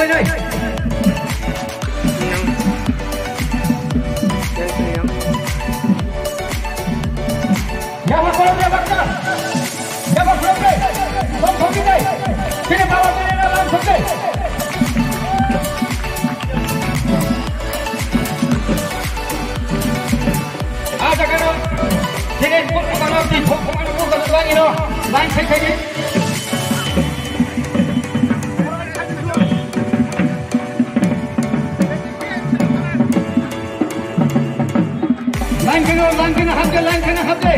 lên ơi. Jangan kalau dia bakar. Jangan kalau dia. Kau pergi deh. Sini bawa dia dalam sungai. Ada kan? Sini pun kalau di pokok mana pun kalau lagi no. Lain sekali. Line kena habde.